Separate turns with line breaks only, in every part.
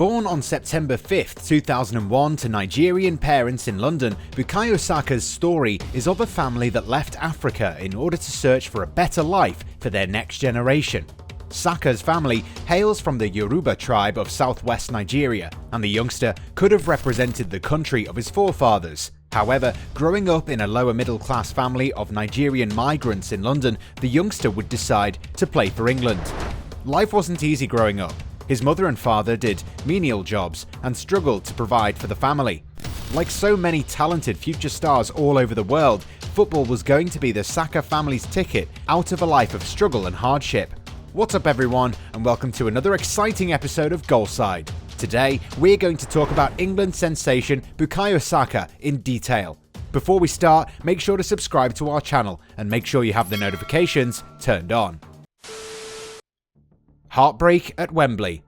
Born on September 5, 2001 to Nigerian parents in London, Bukayo Saka's story is of a family that left Africa in order to search for a better life for their next generation. Saka's family hails from the Yoruba tribe of southwest Nigeria, and the youngster could have represented the country of his forefathers. However, growing up in a lower middle class family of Nigerian migrants in London, the youngster would decide to play for England. Life wasn't easy growing up. His mother and father did menial jobs and struggled to provide for the family. Like so many talented future stars all over the world, football was going to be the Saka family's ticket out of a life of struggle and hardship. What's up everyone, and welcome to another exciting episode of Goalside. Today, we're going to talk about England sensation Bukayo Saka in detail. Before we start, make sure to subscribe to our channel and make sure you have the notifications turned on. Heartbreak at Wembley.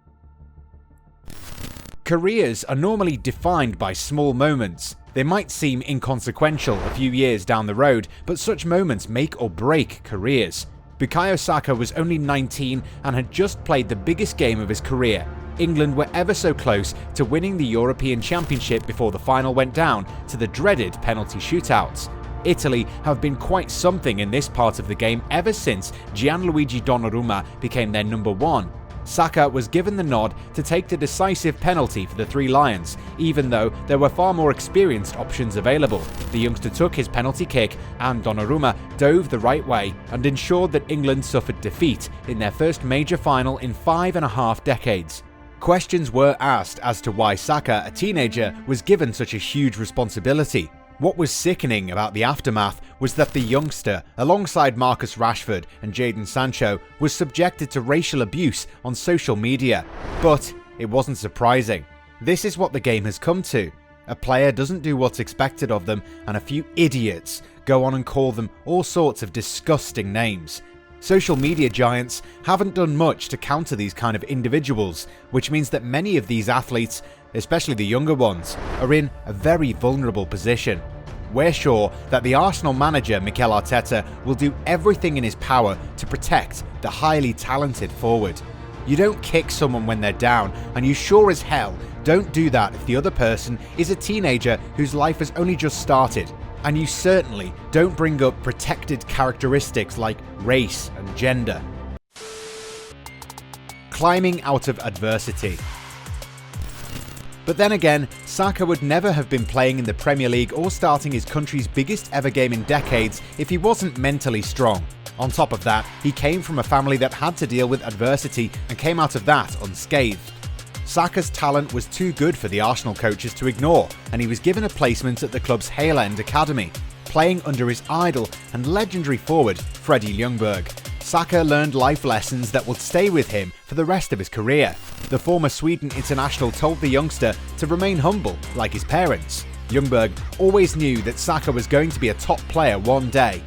Careers are normally defined by small moments. They might seem inconsequential a few years down the road, but such moments make or break careers. Bukayo Saka was only 19 and had just played the biggest game of his career. England were ever so close to winning the European Championship before the final went down to the dreaded penalty shootouts. Italy have been quite something in this part of the game ever since Gianluigi Donnarumma became their number one. Saka was given the nod to take the decisive penalty for the Three Lions, even though there were far more experienced options available. The youngster took his penalty kick and Donnarumma dove the right way and ensured that England suffered defeat in their first major final in 5.5 decades. Questions were asked as to why Saka, a teenager, was given such a huge responsibility. What was sickening about the aftermath was that the youngster, alongside Marcus Rashford and Jadon Sancho, was subjected to racial abuse on social media. But it wasn't surprising. This is what the game has come to. A player doesn't do what's expected of them, and a few idiots go on and call them all sorts of disgusting names. Social media giants haven't done much to counter these kind of individuals, which means that many of these athletes, especially the younger ones, are in a very vulnerable position. We're sure that the Arsenal manager Mikel Arteta will do everything in his power to protect the highly talented forward. You don't kick someone when they're down, and you sure as hell don't do that if the other person is a teenager whose life has only just started. And you certainly don't bring up protected characteristics like race and gender. Climbing out of adversity. But then again, Saka would never have been playing in the Premier League or starting his country's biggest ever game in decades if he wasn't mentally strong. On top of that, he came from a family that had to deal with adversity and came out of that unscathed. Saka's talent was too good for the Arsenal coaches to ignore, and he was given a placement at the club's Hale End Academy, playing under his idol and legendary forward Freddie Ljungberg. Saka learned life lessons that would stay with him for the rest of his career. The former Sweden international told the youngster to remain humble, like his parents. Ljungberg always knew that Saka was going to be a top player one day.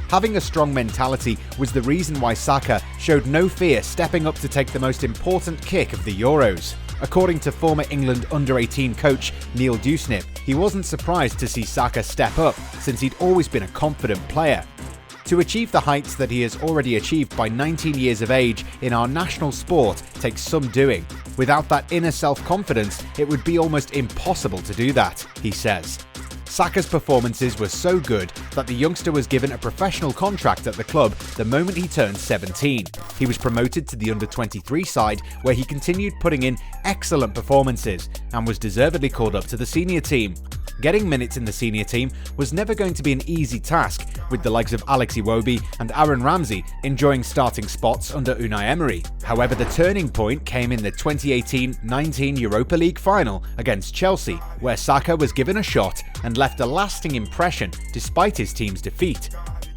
Having a strong mentality was the reason why Saka showed no fear stepping up to take the most important kick of the Euros. According to former England under-18 coach Neil Dewsnip, he wasn't surprised to see Saka step up since he'd always been a confident player. To achieve the heights that he has already achieved by 19 years of age in our national sport takes some doing. Without that inner self-confidence, it would be almost impossible to do that, he says. Saka's performances were so good that the youngster was given a professional contract at the club the moment he turned 17. He was promoted to the under-23 side, where he continued putting in excellent performances and was deservedly called up to the senior team. Getting minutes in the senior team was never going to be an easy task, with the likes of Alex Iwobi and Aaron Ramsey enjoying starting spots under Unai Emery. However, the turning point came in the 2018-19 Europa League final against Chelsea, where Saka was given a shot and left a lasting impression despite his team's defeat.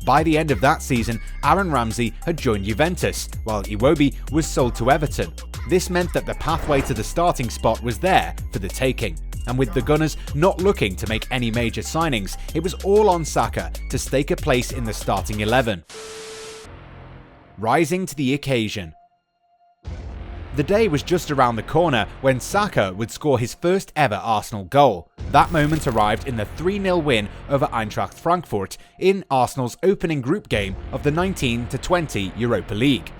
By the end of that season, Aaron Ramsey had joined Juventus, while Iwobi was sold to Everton. This meant that the pathway to the starting spot was there for the taking. And with the Gunners not looking to make any major signings, it was all on Saka to stake a place in the starting 11. Rising to the occasion. The day was just around the corner when Saka would score his first ever Arsenal goal. That moment arrived in the 3-0 win over Eintracht Frankfurt in Arsenal's opening group game of the 19-20 Europa League.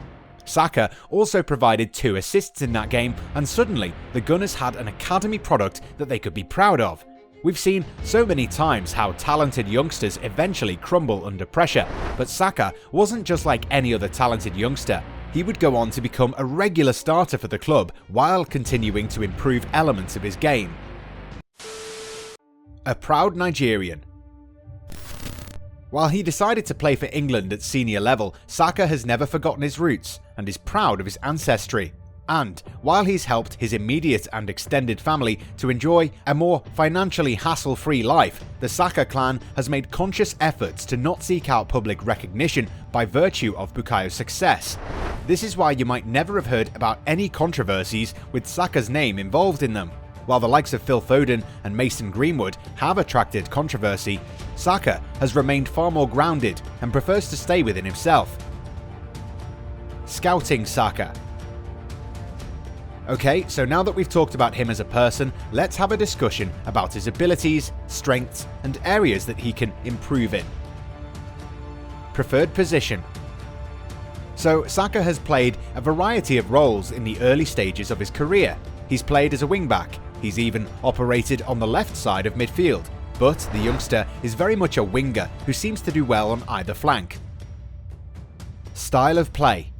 Saka also provided 2 assists in that game, and suddenly the Gunners had an academy product that they could be proud of. We've seen so many times how talented youngsters eventually crumble under pressure, but Saka wasn't just like any other talented youngster. He would go on to become a regular starter for the club while continuing to improve elements of his game. A proud Nigerian. While he decided to play for England at senior level, Saka has never forgotten his roots and is proud of his ancestry. And while he's helped his immediate and extended family to enjoy a more financially hassle-free life, the Saka clan has made conscious efforts to not seek out public recognition by virtue of Bukayo's success. This is why you might never have heard about any controversies with Saka's name involved in them. While the likes of Phil Foden and Mason Greenwood have attracted controversy, Saka has remained far more grounded and prefers to stay within himself. Scouting Saka. Okay, so now that we've talked about him as a person, let's have a discussion about his abilities, strengths, and areas that he can improve in. Preferred position. So Saka has played a variety of roles in the early stages of his career. He's played as a wing-back, he's even operated on the left side of midfield, but the youngster is very much a winger who seems to do well on either flank. Style of play.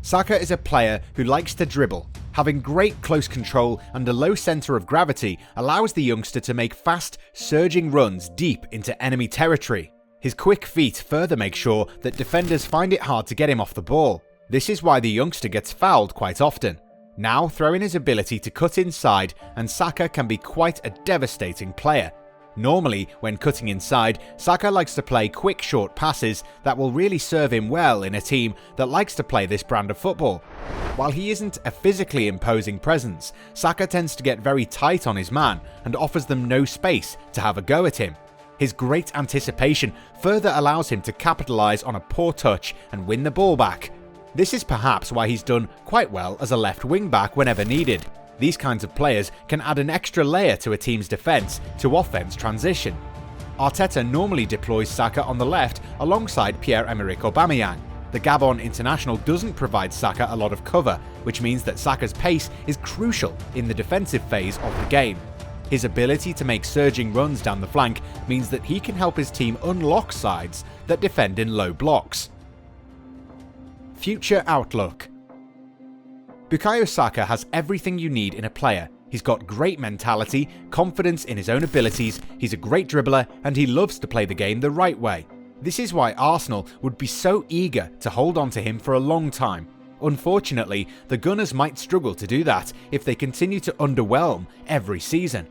Saka is a player who likes to dribble. Having great close control and a low centre of gravity allows the youngster to make fast, surging runs deep into enemy territory. His quick feet further make sure that defenders find it hard to get him off the ball. This is why the youngster gets fouled quite often. Now throw in his ability to cut inside, and Saka can be quite a devastating player. Normally, when cutting inside, Saka likes to play quick short passes that will really serve him well in a team that likes to play this brand of football. While he isn't a physically imposing presence, Saka tends to get very tight on his man and offers them no space to have a go at him. His great anticipation further allows him to capitalise on a poor touch and win the ball back. This is perhaps why he's done quite well as a left wing back whenever needed. These kinds of players can add an extra layer to a team's defence to offense transition. Arteta normally deploys Saka on the left alongside Pierre-Emerick Aubameyang. The Gabon international doesn't provide Saka a lot of cover, which means that Saka's pace is crucial in the defensive phase of the game. His ability to make surging runs down the flank means that he can help his team unlock sides that defend in low blocks. Future outlook. Bukayo Saka has everything you need in a player. He's got great mentality, confidence in his own abilities, he's a great dribbler, and he loves to play the game the right way. This is why Arsenal would be so eager to hold on to him for a long time. Unfortunately, the Gunners might struggle to do that if they continue to underwhelm every season.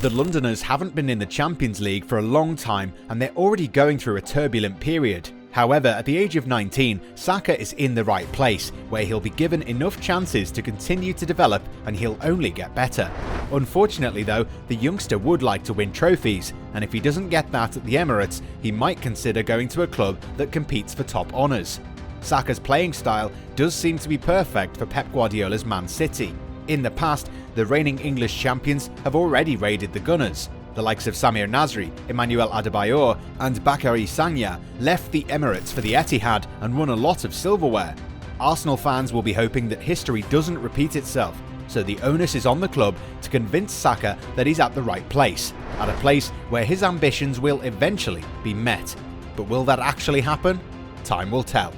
The Londoners haven't been in the Champions League for a long time, and they're already going through a turbulent period. However, at the age of 19, Saka is in the right place, where he'll be given enough chances to continue to develop and he'll only get better. Unfortunately though, the youngster would like to win trophies, and if he doesn't get that at the Emirates, he might consider going to a club that competes for top honours. Saka's playing style does seem to be perfect for Pep Guardiola's Man City. In the past, the reigning English champions have already raided the Gunners. The likes of Samir Nasri, Emmanuel Adebayor and Bakary Sagna left the Emirates for the Etihad and won a lot of silverware. Arsenal fans will be hoping that history doesn't repeat itself, so the onus is on the club to convince Saka that he's at the right place, at a place where his ambitions will eventually be met. But will that actually happen? Time will tell.